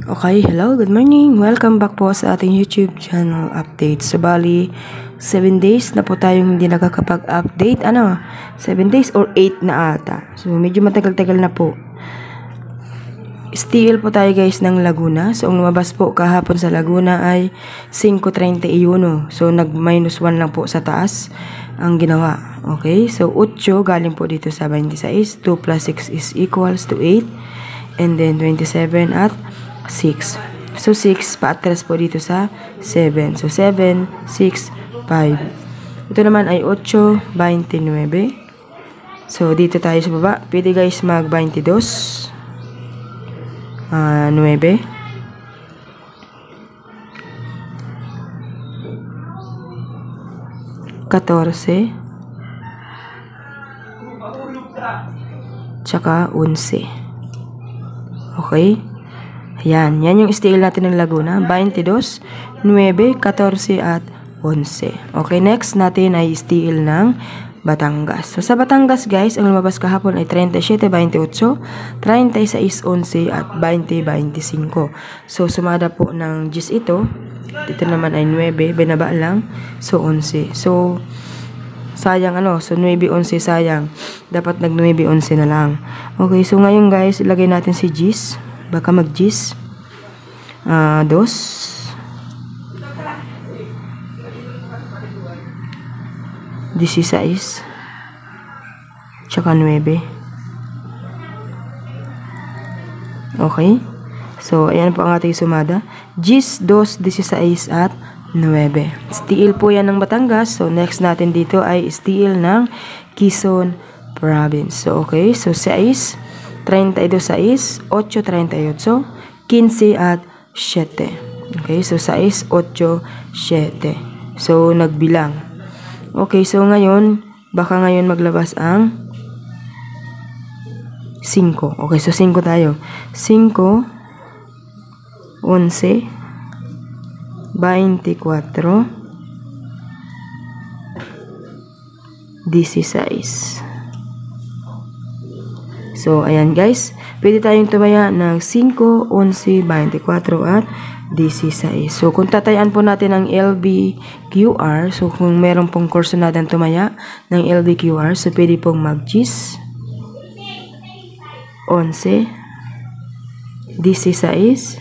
Okay, hello, good morning. Welcome back po sa ating YouTube channel update. So, bali, 7 days na po tayong hindi nakakapag-update. 7 days or 8 na ata. So, medyo matagal-tagal na po. Still po tayo guys ng Laguna. So, ang lumabas po kahapon sa Laguna ay 5.31. So, nag-minus 1 lang po sa taas ang ginawa. Okay, so 8 galing po dito sa 26. 2 plus 6 is equals to 8. And then 27 at 6. So, 6 paatras po dito sa 7. So, 7, 6, 5. Ito naman ay 8, 29. So, dito tayo sa baba. Pwede guys mag 22. 9. 14. Tsaka 11. Okay? Ayan. Yan yung style natin ng Laguna. 22, 9, 14, at 11. Okay, next natin ay style ng Batangas. So, sa Batangas, guys, ang lumabas kahapon ay 37, 28, 36, 11, at 20, 25. So, sumada po ng 10 ito. Dito naman ay 9, binaba lang. So, 11. So, sayang So 9, 11, sayang. Dapat nag 9, 11 na lang. Okay, so ngayon guys, ilagay natin si Gis. Baka mag Gis. 2. 16. Tsaka 9. Okay. So, ayan po ang ating sumada. Gis, 2, 16, at 9. Steel po yan ng Batangas. So, next natin dito ay steel ng Quezon Province. So, okay. So, 6, 32, 6, 8, 38, 15, at 7. Okay. So, 6, 8, 7. So, nagbilang. Okay. So, ngayon, baka ngayon maglabas ang 5. Okay. So, 5 tayo. 5, 11, 24, 16. So, ayan guys. Pwede tayong tumaya ng 5, 11, 24, at 16. So, kung tatayaan po natin ang LBQR, so kung meron pong kurso natin tumaya ng LBQR, so pwede pong mag-GIS, 11, 16.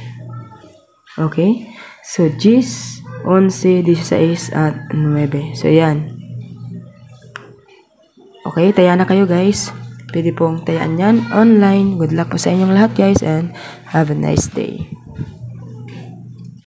Okay. So, GIS, 11, 16, at 9. So, yan. Okay, taya na kayo guys. Pwede pong tayaan yan online. Good luck po sa inyong lahat guys and have a nice day.